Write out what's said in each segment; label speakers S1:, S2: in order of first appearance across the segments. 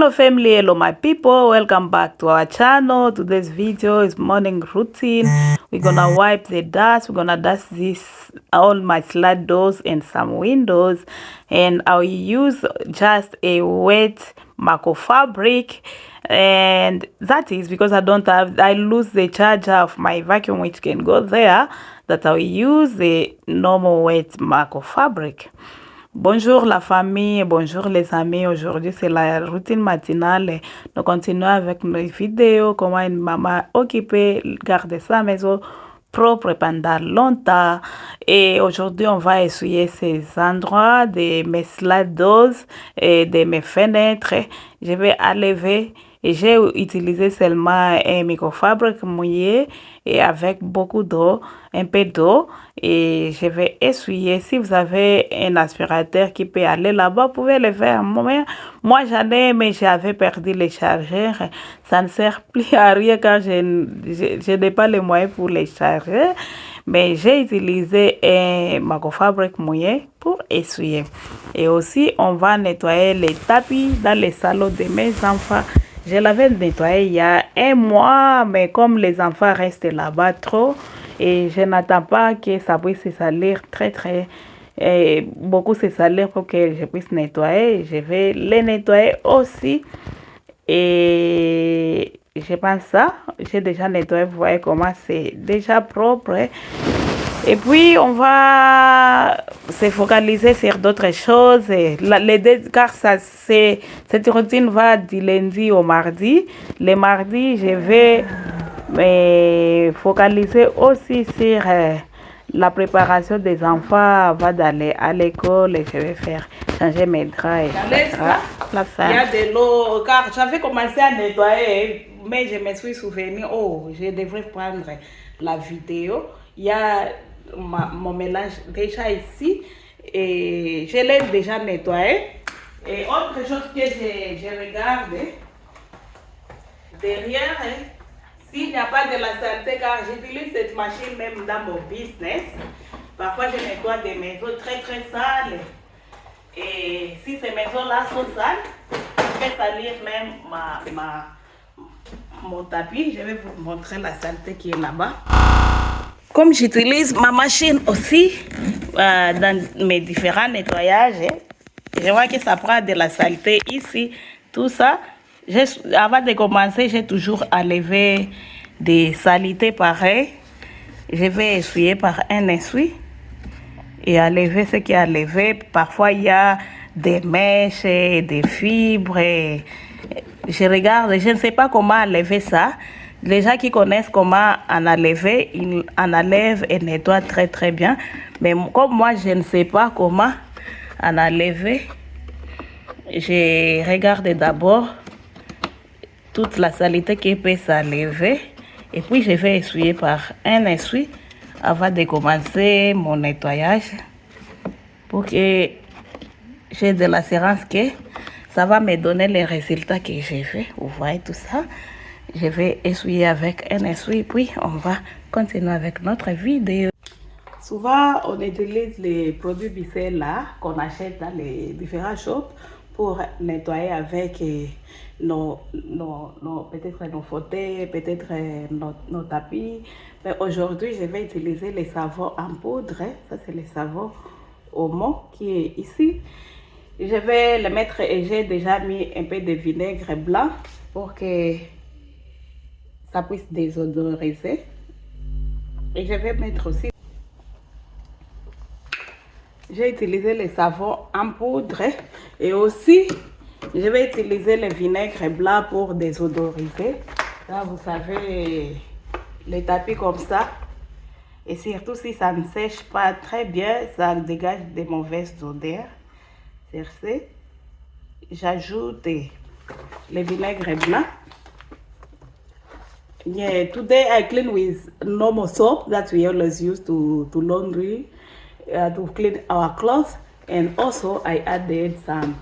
S1: Hello family, hello my people, welcome back to our channel. Today's video is morning routine. We're gonna wipe the dust, we're gonna dust this all my slide doors and some windows, and I'll use just a wet Marco fabric, and that is because I lose the charger of my vacuum which can go there, that I'll use the normal wet Marco fabric. Bonjour la famille, bonjour les amis. Aujourd'hui c'est la routine matinale. Nous continuons avec nos vidéos, comment une maman occupée garder sa maison propre pendant longtemps. Et aujourd'hui on va essuyer ces endroits de mes slados et de mes fenêtres. Je vais enlever et j'ai utilisé seulement un microfabrique mouillé et avec beaucoup d'eau, un peu d'eau, et je vais essuyer. Si vous avez un aspirateur qui peut aller là-bas, vous pouvez le faire. Moi j'en ai, mais j'avais perdu les chargeurs. Ça ne sert plus à rien car je n'ai pas les moyens pour les charger. Mais j'ai utilisé un microfabrique mouillé pour essuyer. Et aussi, on va nettoyer les tapis dans les salons de mes enfants. Je l'avais nettoyé il y a un mois, mais comme les enfants restent là-bas trop, et je n'attends pas que ça puisse se salir beaucoup se salir pour que je puisse nettoyer. Je vais les nettoyer aussi. Et je pense ça, j'ai déjà nettoyé, vous voyez comment c'est déjà propre. Et puis, on va se focaliser sur d'autres choses. Car cette routine va du lundi au mardi. Le mardi, je vais me focaliser aussi sur la préparation des enfants avant d'aller à l'école. Et je vais faire changer mes draps. La fin. Il y a de l'eau, car j'avais commencé à nettoyer, mais je me suis souvenu, oh, je devrais prendre la vidéo. Il y a mon mélange déjà ici et je l'ai déjà nettoyé. Et autre chose que je regarde derrière, s'il n'y a pas de la saleté, car j'utilise cette machine même dans mon business. Parfois je nettoie des maisons très sales, et si ces maisons-là sont sales, je vais salir même mon tapis. Je vais vous montrer la saleté qui est là-bas. Comme j'utilise ma machine aussi dans mes différents nettoyages, je vois que ça prend de la saleté ici, tout ça. Avant de commencer, j'ai toujours enlevé des saletés pareilles. Je vais essuyer par un essuie et enlever ce qui est enlevé. Parfois, il y a des mèches, des fibres. Je regarde, je ne sais pas comment enlever ça. Les gens qui connaissent comment en enlever, ils en enlèvent et nettoient très bien. Mais comme moi, je ne sais pas comment en enlever, je regarde d'abord toute la saleté qui peut s'enlever. Et puis, je vais essuyer par un essuie avant de commencer mon nettoyage, pour que j'ai de l'assurance que ça va me donner les résultats que j'ai fait. Vous voyez tout ça. Je vais essuyer avec un essuie, puis on va continuer avec notre vidéo. Souvent, on utilise les produits Bissell là qu'on achète dans les différents shops pour nettoyer avec peut-être nos fauteuils, peut-être nos tapis. Mais aujourd'hui, je vais utiliser les savons en poudre. Ça, c'est le savon Omo qui est ici. Je vais le mettre et j'ai déjà mis un peu de vinaigre blanc pour que ça puisse désodoriser. Et je vais mettre aussi, j'ai utilisé les savons en poudre, et aussi je vais utiliser le vinaigre blanc pour désodoriser. Là, vous savez, les tapis comme ça, et surtout si ça ne sèche pas très bien, ça dégage de mauvaises odeurs. J'ajoute le vinaigre blanc. Yeah, today I clean with normal soap that we always use to laundry, to clean our clothes. And also I added some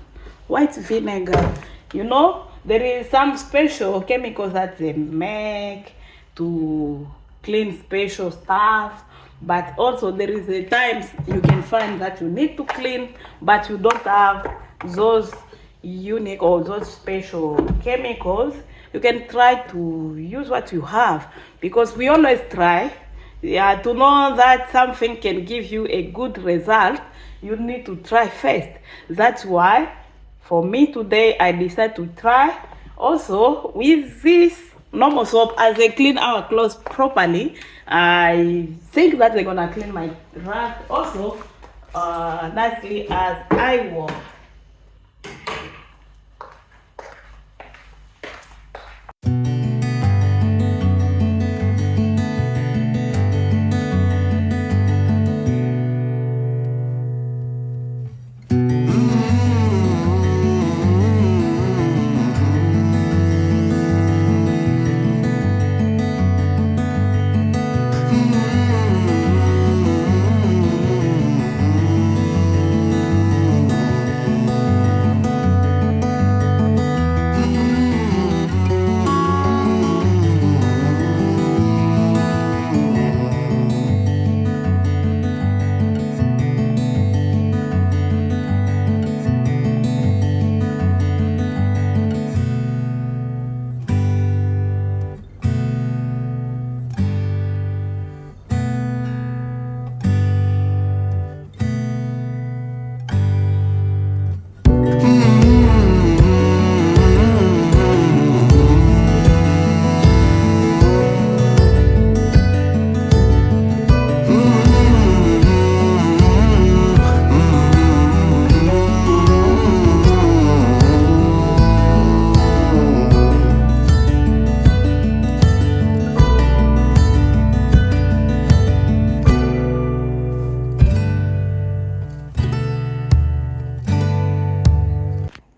S1: white vinegar. You know, there is some special chemicals that they make to clean special stuff. But also there is a times you can find that you need to clean, but you don't have those unique or those special chemicals, you can try to use what you have, because we always try, yeah, to know that something can give you a good result. You need to try first. That's why for me today I decided to try also with this normal soap. As they clean our clothes properly, I think that they're gonna clean my rag also nicely as I walk.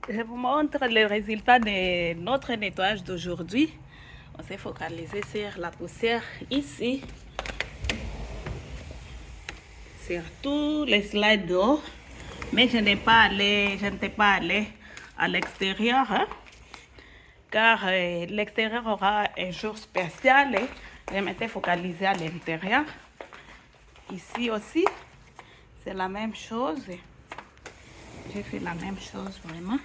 S1: Je vous montre le résultat de notre nettoyage d'aujourd'hui. On s'est focalisé sur la poussière ici, sur tous les slides d'eau, mais je n'étais pas allée à l'extérieur, hein, car l'extérieur aura un jour spécial et je m'étais focalisée à l'intérieur. Ici aussi, c'est la même chose. J'ai fait la même chose vraiment.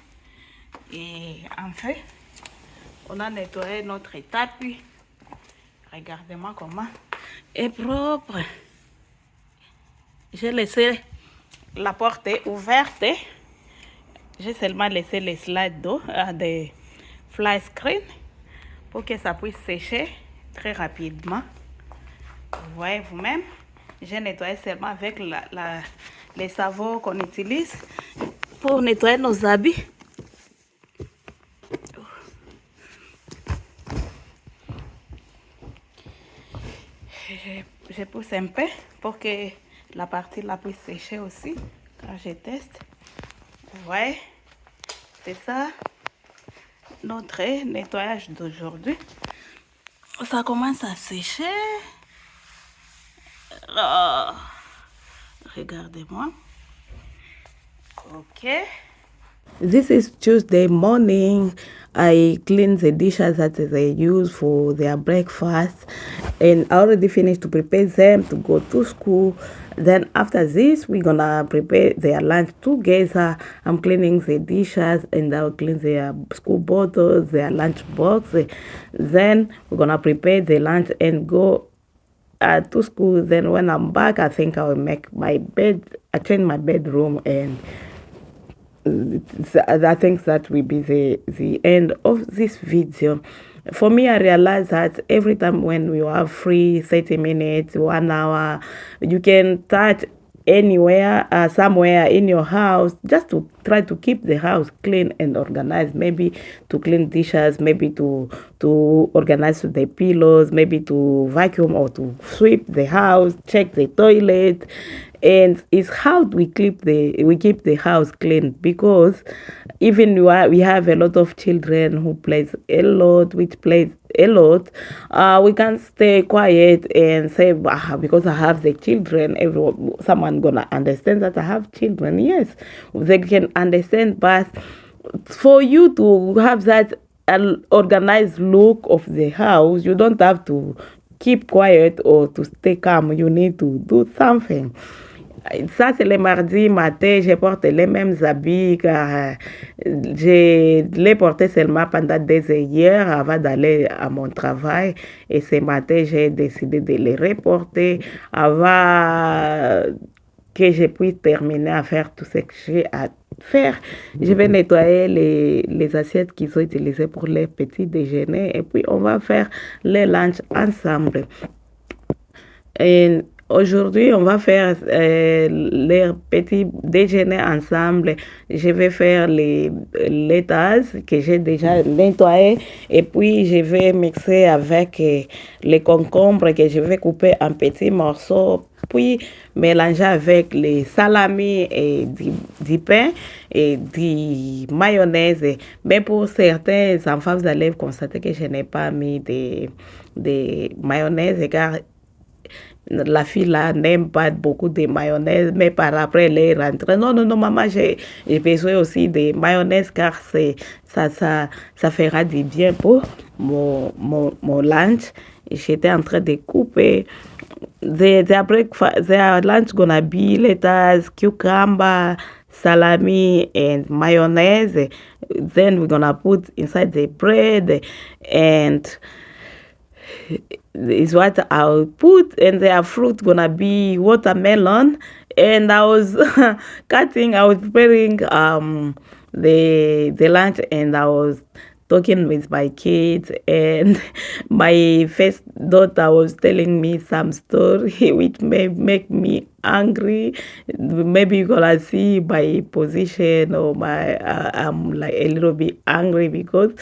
S1: Et enfin, on a nettoyé notre tapis. Regardez-moi comment est propre. J'ai laissé la porte ouverte. J'ai seulement laissé les slides d'eau, des fly screen, pour que ça puisse sécher très rapidement. Vous voyez vous-même, j'ai nettoyé seulement avec les savons qu'on utilise pour nettoyer nos habits. Je pousse un peu pour que la partie là puisse sécher aussi quand je teste. Vous voyez, c'est ça notre nettoyage d'aujourd'hui. Ça commence à sécher. Oh, regardez-moi. Ok. This is Tuesday morning. I clean the dishes that they use for their breakfast, and I already finished to prepare them to go to school. Then after this, we're gonna prepare their lunch together. I'm cleaning the dishes and I'll clean their school bottles, their lunch box. Then we're gonna prepare the lunch and go to school. Then when I'm back, I think I'll make my bed, I change my bedroom, and I think that will be the end of this video. For me, I realize that every time when you have free 30 minutes, 1 hour, you can touch anywhere, somewhere in your house, just to try to keep the house clean and organized. Maybe to clean dishes, maybe to organize the pillows, maybe to vacuum or to sweep the house, check the toilet. And it's how we keep the house clean, because even we have a lot of children who plays a lot, which plays a lot. We can't stay quiet and say, because I have the children, someone gonna understand that I have children. Yes, they can understand, but for you to have that organized look of the house, you don't have to keep quiet or to stay calm. You need to do something. Ça, c'est le mardi matin, je porte les mêmes habits car je les portais seulement pendant 2 heures hier avant d'aller à mon travail. Et ce matin, j'ai décidé de les reporter avant que je puisse terminer à faire tout ce que j'ai à faire. Je vais nettoyer les assiettes qu'ils ont utilisées pour les petits déjeuners et puis on va faire les lunchs ensemble. Et aujourd'hui, on va faire les petits déjeuners ensemble. Je vais faire les tasses que j'ai déjà nettoyées et puis je vais mixer avec les concombres que je vais couper en petits morceaux puis mélanger avec les salamis et du pain et du mayonnaise. Mais pour certains enfants, vous allez constater que je n'ai pas mis de mayonnaise car la fille là n'aime pas beaucoup de mayonnaise, mais par après elle est rentrée. Non, non, non, maman, j'ai besoin aussi de mayonnaise car ça fera du bien pour mon lunch. J'étais en train de couper. Their lunch gonna be lettuce, cucumber, salami, and mayonnaise. Then we're gonna put inside the bread and is what I'll put, and their fruit gonna be watermelon. And I was I was preparing the lunch, and I was talking with my kids, and my first daughter was telling me some story which may make me angry. Maybe you're gonna see my position or I'm like a little bit angry because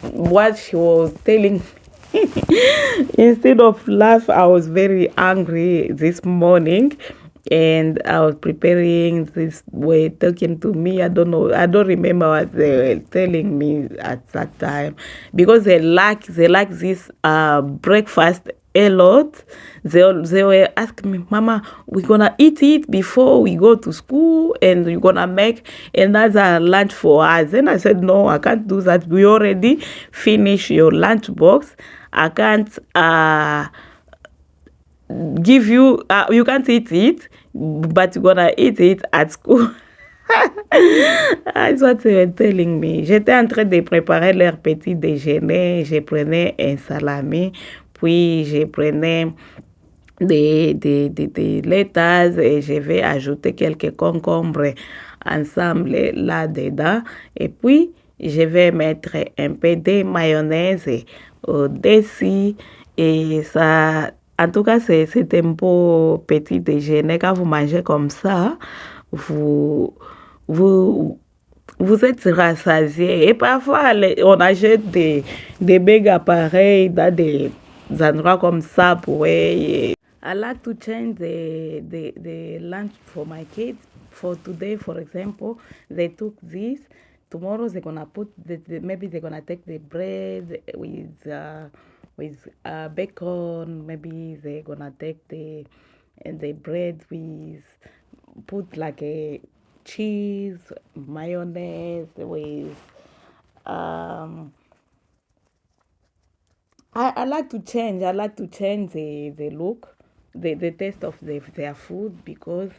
S1: what she was telling instead of laugh, I was very angry this morning and I was preparing this way talking to me. I don't know, I don't remember what they were telling me at that time because they like this breakfast a lot. They were asking me, Mama, we're gonna eat it before we go to school and we're gonna make another lunch for us. And I said, no, I can't do that. We already finished your lunch box. I can't give you, you can't eat it, but you're gonna eat it at school. That's what they were telling me. J'étais en train de préparer leur petit déjeuner. Je prenais un salami, puis je prenais des lettuces et je vais ajouter quelques concombres ensemble là-dedans. Et puis, je vais mettre un peu de mayonnaise au-dessus. Et ça, en tout cas, c'est un beau petit déjeuner. Quand vous mangez comme ça, vous, vous, vous êtes rassasié. Et parfois, on achète des big appareils dans des endroits comme ça pour I like to change the lunch for my kids. For today, for example, they took this. Tomorrow they're gonna put maybe they're gonna take the bread with bacon. Maybe they're gonna take the bread with put like a cheese, mayonnaise with I like to change. I like to change the look, the taste of their food because,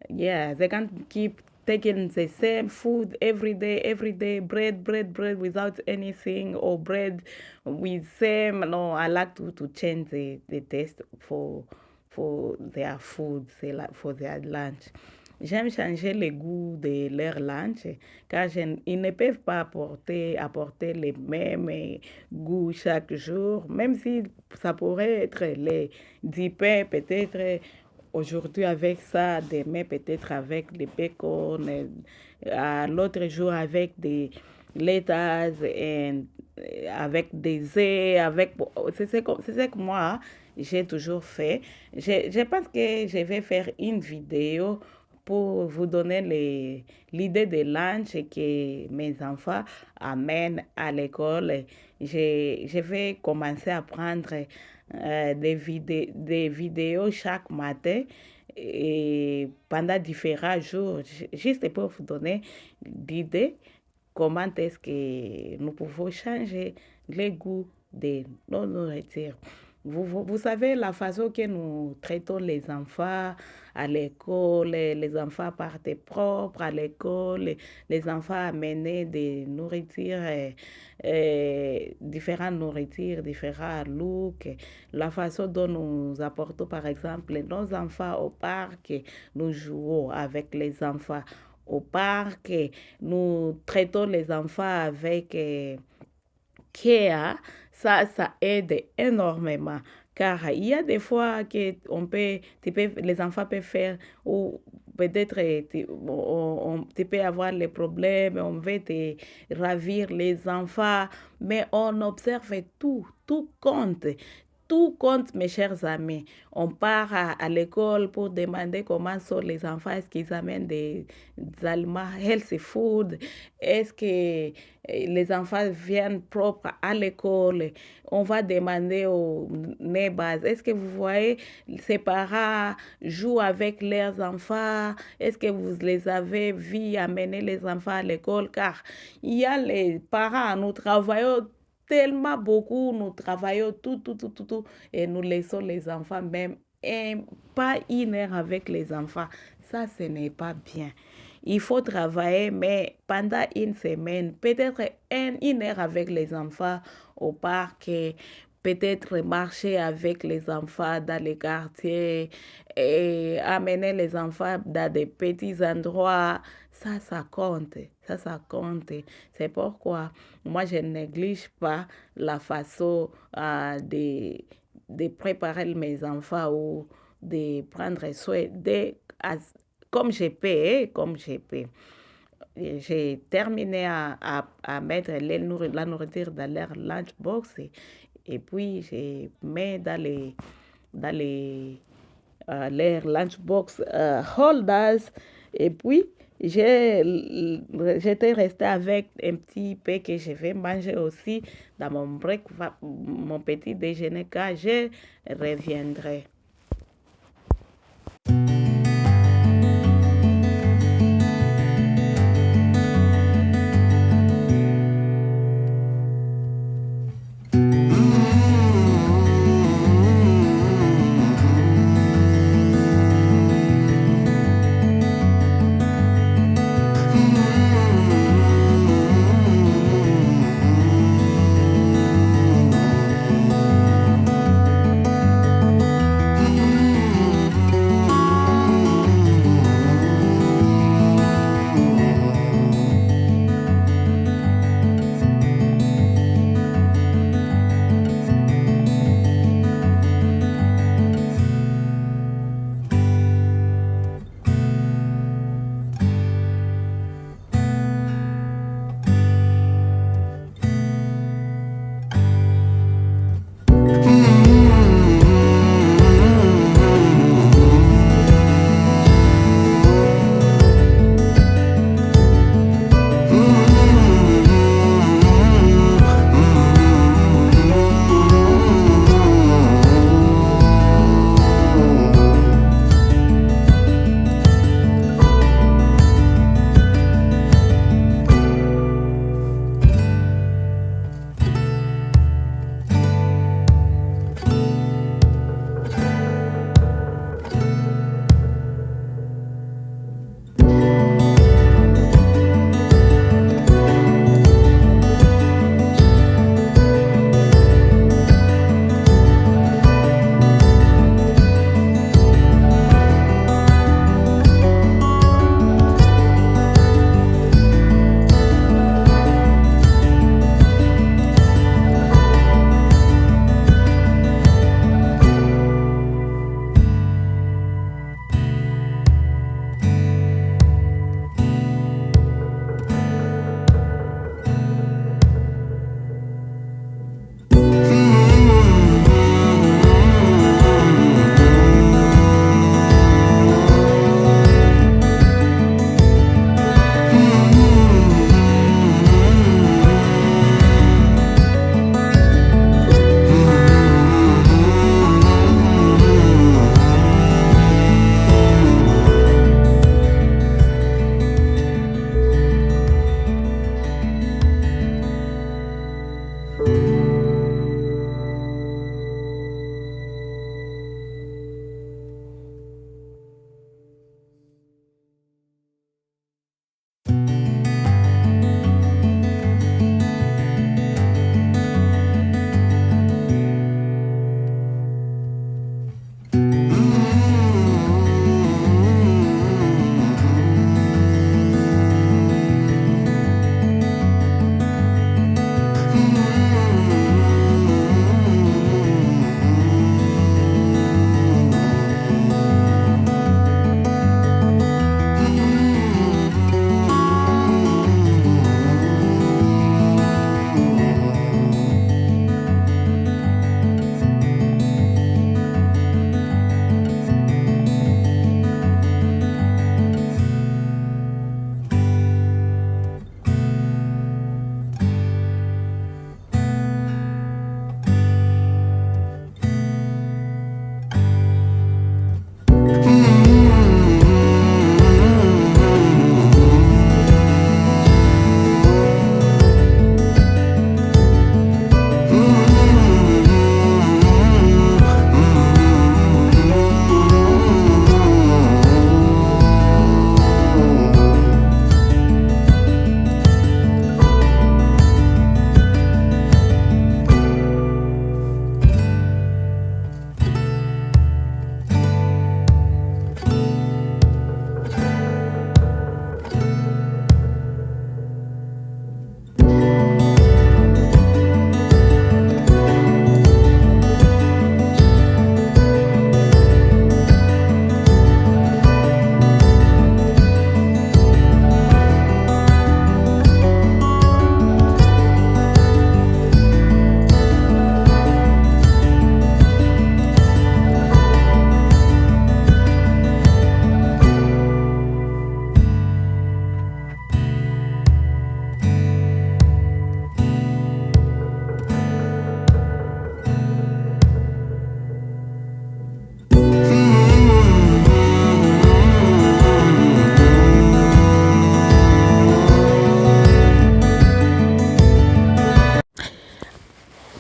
S1: yeah, they can't keep taking the same food every day, bread without anything, or bread with same. No, I like to change the taste for their food, for their lunch. J'aime changer le goût de leur lunch car ils ne peuvent pas apporter les mêmes goûts chaque jour, même si ça pourrait être du pain peut-être aujourd'hui avec ça, demain peut-être avec des bacon, l'autre jour avec des lettuces, avec des œufs, c'est ce que moi j'ai toujours fait. Je pense que je vais faire une vidéo pour vous donner l'idée de lunch que mes enfants amènent à l'école. Je vais commencer à prendre des vidéos chaque matin et pendant différents jours, juste pour vous donner l'idée comment est-ce que nous pouvons changer le goût de nos nourritures. Vous savez la façon que nous traitons les enfants à l'école, les enfants partent propres à l'école, les enfants amenés des nourritures, différentes nourritures, différents looks, la façon dont nous apportons par exemple nos enfants au parc, nous jouons avec les enfants au parc, nous traitons les enfants avec care, ça aide énormément. Car il y a des fois que les enfants peuvent faire, ou peut-être tu peux avoir les problèmes, on veut te ravir les enfants, mais on observe tout compte. Tout compte, mes chers amis. On part à l'école pour demander comment sont les enfants. Est-ce qu'ils amènent des aliments healthy food? Est-ce que les enfants viennent propres à l'école? On va demander aux neighbors. Est-ce que vous voyez, ces parents jouent avec leurs enfants? Est-ce que vous les avez vus amener les enfants à l'école? Car il y a les parents, nous travaillons tellement beaucoup, nous travaillons tout, et nous laissons les enfants même pas une heure avec les enfants. Ça, ce n'est pas bien. Il faut travailler, mais pendant une semaine, peut-être une heure avec les enfants au parc, peut-être marcher avec les enfants dans les quartiers et amener les enfants dans des petits endroits. Ça compte, ça compte. C'est pourquoi moi, je ne néglige pas la façon de préparer mes enfants ou de prendre soin comme je peux, comme je peux. J'ai terminé à mettre la nourriture dans leur lunchbox et puis je mets dans leur lunchbox holders et puis j'étais restée avec un petit peu que je vais manger aussi dans mon petit déjeuner quand je reviendrai.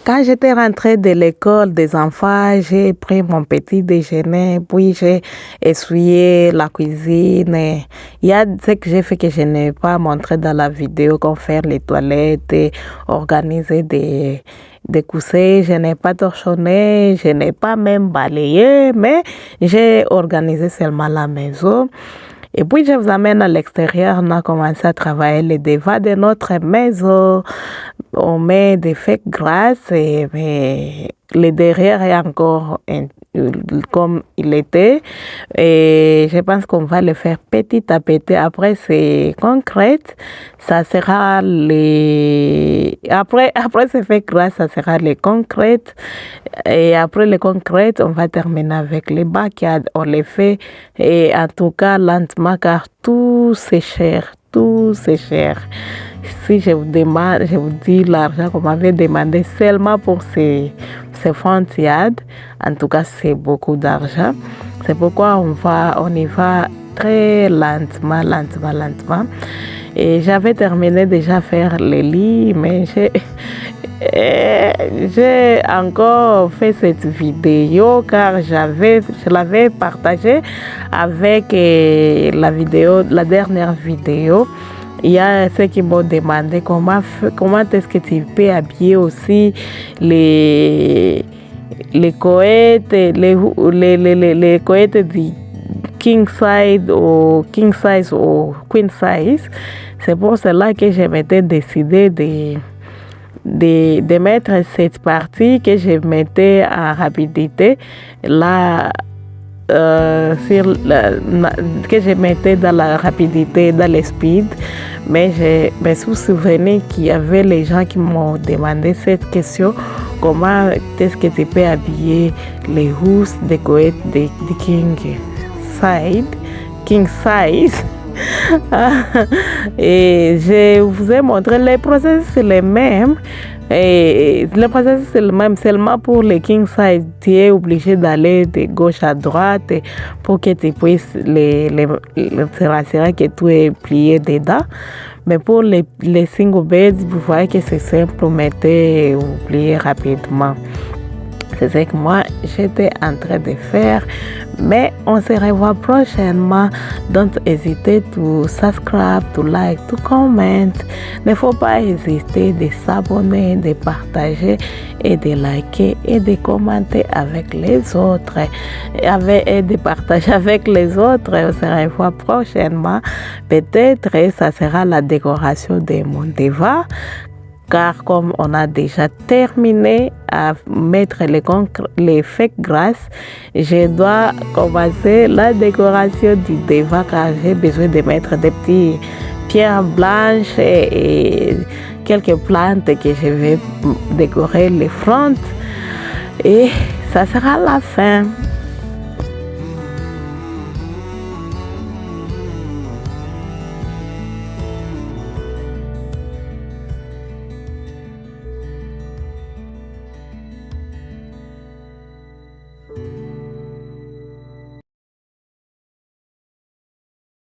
S1: Quand j'étais rentrée de l'école des enfants, j'ai pris mon petit déjeuner, puis j'ai essuyé la cuisine. Il y a ce que j'ai fait que je n'ai pas montré dans la vidéo, comme faire les toilettes, organiser des coussins. Je n'ai pas torchonné, je n'ai pas même balayé, mais j'ai organisé seulement la maison. Et puis, je vous amène à l'extérieur. On a commencé à travailler les devants de notre maison. On met des feuilles grasses, mais le derrière est encore comme il était. Et je pense qu'on va le faire petit à petit. Après, c'est concrète. Ça sera les... Après ces feuilles grasses, ça sera les concrètes. Et après les concrètes, on va terminer avec les backyard. On les fait, et en tout cas, lentement, car tout c'est cher. Tout c'est cher. Si je vous demande, je vous dis l'argent qu'on m'avait demandé seulement pour ces front yard, en tout cas c'est beaucoup d'argent. C'est pourquoi on y va très lentement. Et j'avais terminé déjà faire les lits, mais j'ai encore fait cette vidéo car je l'avais partagée avec la dernière vidéo. Il y a ceux qui m'ont demandé comment est-ce que tu peux habiller aussi les couettes, les couettes du king size ou queen size. C'est pour cela que je m'étais décidé de mettre cette partie que je mettais en rapidité là. Que je mettais dans la rapidité, dans le speed, mais je me suis souvenu qu'il y avait les gens qui m'ont demandé cette question: comment est-ce que tu peux habiller les housses des couettes de king size. Et je vous ai montré les processus, c'est les mêmes. Et le processus c'est le même, seulement pour les king size, tu es obligé d'aller de gauche à droite pour que tu puisses se rassurer que tout est plié dedans. Mais pour les single beds, vous voyez que c'est simple, vous mettez, vous pliez rapidement. C'est ce que moi j'étais en train de faire. Mais on se revoit prochainement. Don't hesitate to subscribe, to like, to comment. Ne faut pas hésiter de s'abonner, de partager et de liker et de commenter avec les autres. Et de partager avec les autres. On se revoit prochainement. Peut-être ça sera la décoration de mon devant. Car comme on a déjà terminé à mettre les feuilles grasses, je dois commencer la décoration du devant car j'ai besoin de mettre des petites pierres blanches et quelques plantes que je vais décorer les fronts. Et ça sera la fin.